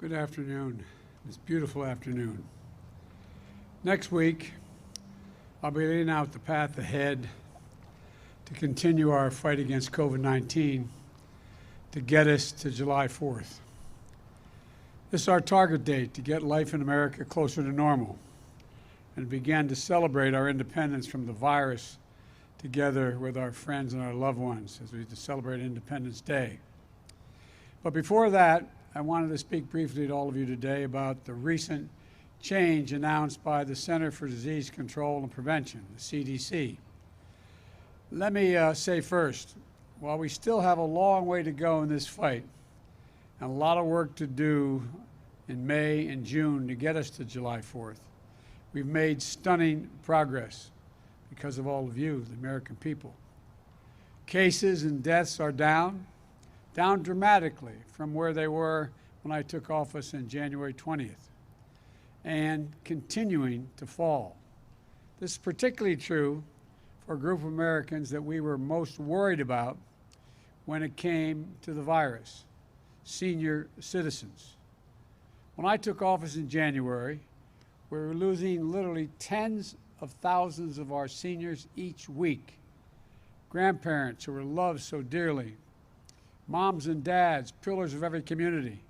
Good afternoon, this beautiful afternoon. Next week, I'll be laying out the path ahead to continue our fight against COVID-19 to get us to July 4th. This is our target date to get life in America closer to normal and begin to celebrate our independence from the virus together with our friends and our loved ones as we celebrate Independence Day. But before that, I wanted to speak briefly to all of you today about the recent change announced by the Center for Disease Control and Prevention, the CDC. Let me say first, while we still have a long way to go in this fight and a lot of work to do in May and June to get us to July 4th, we've made stunning progress because of all of you, the American people. Cases and deaths are down dramatically from where they were when I took office on January 20th, and continuing to fall. This is particularly true for a group of Americans that we were most worried about when it came to the virus, senior citizens. When I took office in January, we were losing literally tens of thousands of our seniors each week, grandparents who were loved so dearly, moms and dads, pillars of every community,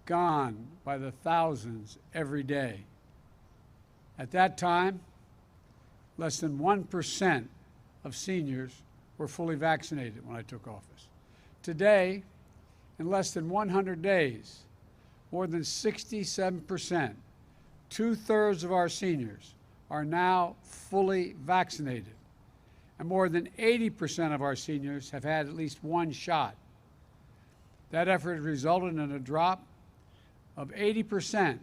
gone by the thousands every day. At that time, less than 1% of seniors were fully vaccinated when I took office. Today, in less than 100 days, more than 67%, 2/3 of our seniors, are now fully vaccinated. And more than 80% of our seniors have had at least one shot. That effort resulted in a drop of 80%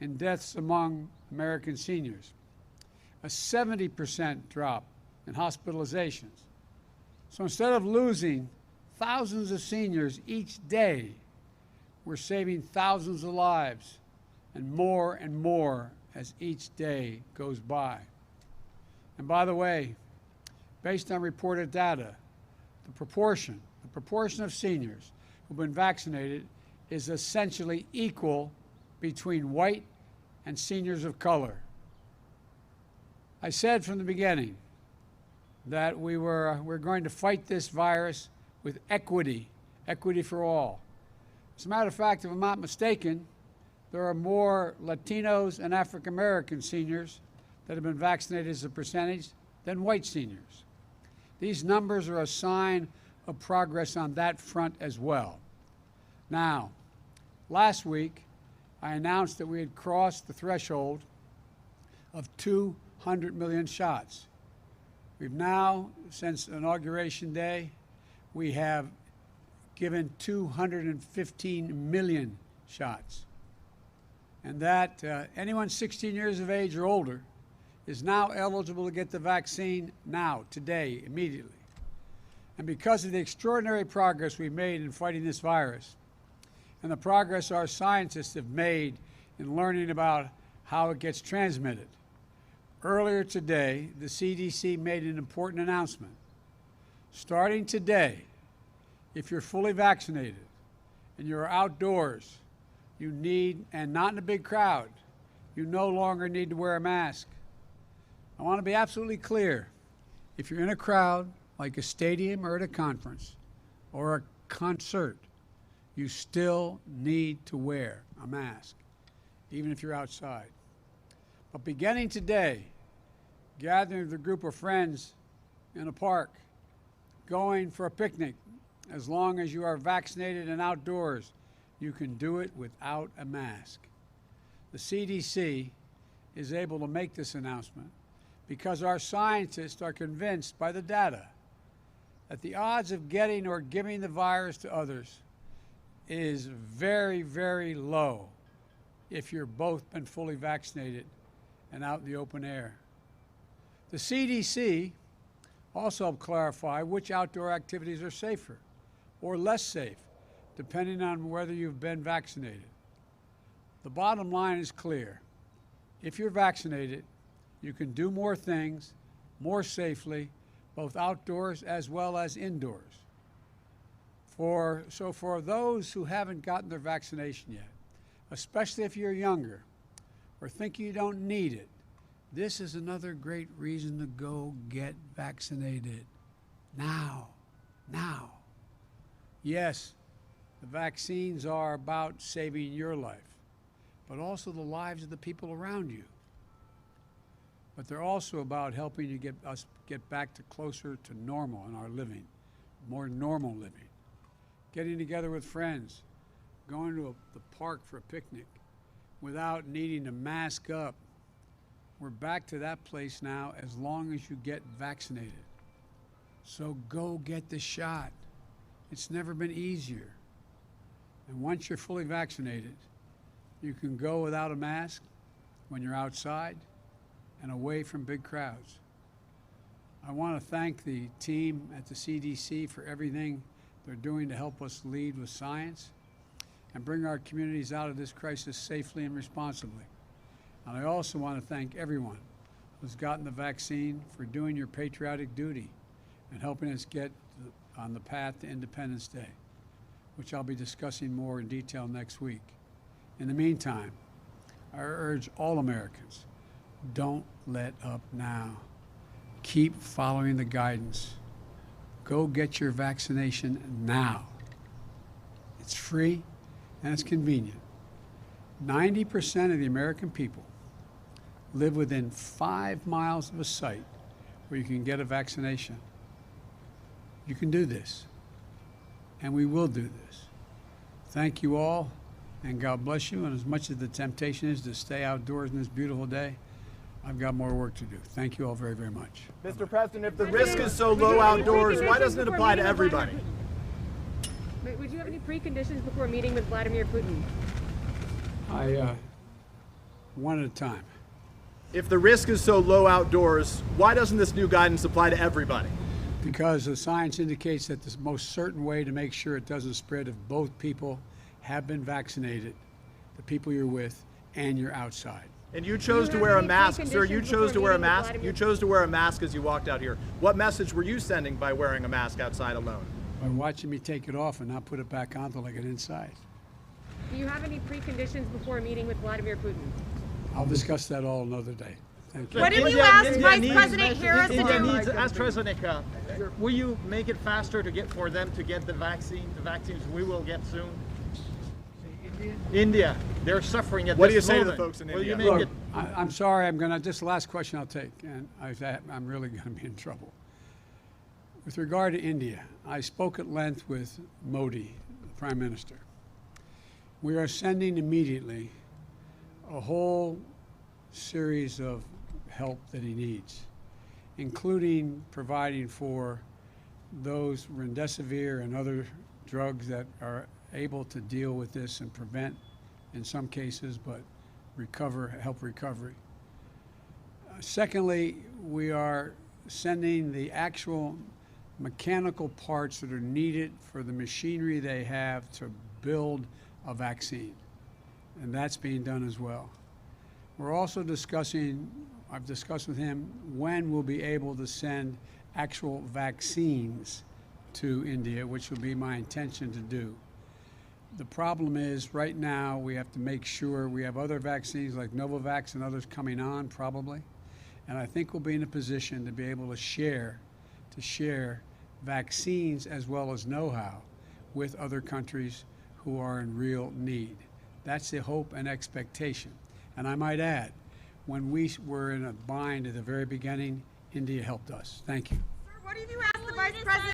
in deaths among American seniors, a 70% drop in hospitalizations. So instead of losing thousands of seniors each day, we're saving thousands of lives, and more as each day goes by. And by the way, based on reported data, the proportion of seniors who've been vaccinated is essentially equal between white and seniors of color. I said from the beginning that we're going to fight this virus with equity for all. As a matter of fact, if I'm not mistaken, there are more Latinos and African American seniors that have been vaccinated as a percentage than white seniors. These numbers are a sign of progress on that front as well. Now, last week, I announced that we had crossed the threshold of 200 million shots. We've now, since Inauguration Day, we have given 215 million shots. And that anyone 16 years of age or older is now eligible to get the vaccine now, today, immediately. And because of the extraordinary progress we've made in fighting this virus, and the progress our scientists have made in learning about how it gets transmitted, earlier today, the CDC made an important announcement. Starting today, if you're fully vaccinated and you're outdoors, you need, and not in a big crowd, you no longer need to wear a mask. I want to be absolutely clear. If you're in a crowd, like a stadium or at a conference or a concert, you still need to wear a mask, even if you're outside. But beginning today, gathering with a group of friends in a park, going for a picnic, as long as you are vaccinated and outdoors, you can do it without a mask. The CDC is able to make this announcement because our scientists are convinced by the data that the odds of getting or giving the virus to others is very, very low if you're both been fully vaccinated and out in the open air. The CDC also helped clarify which outdoor activities are safer or less safe, depending on whether you've been vaccinated. The bottom line is clear. If you're vaccinated, you can do more things more safely, both outdoors as well as indoors. So for those who haven't gotten their vaccination yet, especially if you're younger or think you don't need it, this is another great reason to go get vaccinated. Now. Yes, the vaccines are about saving your life, but also the lives of the people around you. But they're also about helping you get back to closer to normal in our living, more normal living. Getting together with friends, going to the park for a picnic without needing to mask up. We're back to that place now as long as you get vaccinated. So go get the shot. It's never been easier. And once you're fully vaccinated, you can go without a mask when you're outside and away from big crowds. I want to thank the team at the CDC for everything they're doing to help us lead with science and bring our communities out of this crisis safely and responsibly. And I also want to thank everyone who's gotten the vaccine for doing your patriotic duty and helping us get on the path to Independence Day, which I'll be discussing more in detail next week. In the meantime, I urge all Americans, don't let up now. Keep following the guidance. Go get your vaccination now. It's free and it's convenient. 90% of the American people live within 5 miles of a site where you can get a vaccination. You can do this, and we will do this. Thank you all, and God bless you. And as much as the temptation is to stay outdoors in this beautiful day, I've got more work to do. Thank you all very, very much. Mr. President, if the risk is so low outdoors, why doesn't it apply to everybody? Would you have any preconditions before meeting with Vladimir Putin? One at a time. If the risk is so low outdoors, why doesn't this new guidance apply to everybody? Because the science indicates that the most certain way to make sure it doesn't spread if both people have been vaccinated, the people you're with, and you're outside. And you chose to wear a mask, sir. You chose to wear a mask. You chose to wear a mask as you walked out here. What message were you sending by wearing a mask outside alone? By watching me take it off and not put it back on until I get inside. Do you have any preconditions before meeting with Vladimir Putin? I'll discuss that all another day. Thank you. What have you asked Vice President Harris to India do? needs AstraZeneca. Will you make it faster for them to get the vaccines we will get soon? India, they're suffering at this moment. What do you say to the folks in Will India? you make Look, it? I'm sorry, this is the last question I'll take, and I'm really going to be in trouble. With regard to India, I spoke at length with Modi, the Prime Minister. We are sending immediately a whole series of help that he needs, including providing for those remdesivir and other drugs that are able to deal with this and prevent, in some cases, but help recovery. Secondly, we are sending the actual mechanical parts that are needed for the machinery they have to build a vaccine, and that's being done as well. We're also I've discussed with him when we'll be able to send actual vaccines to India, which will be my intention to do. The problem is right now we have to make sure we have other vaccines like Novavax and others coming on probably, and I think we'll be in a position to be able to share vaccines as well as know-how with other countries who are in real need. That's the hope and expectation. And I might add, when we were in a bind at the very beginning, India helped us. Thank you. What have you asked the Vice President?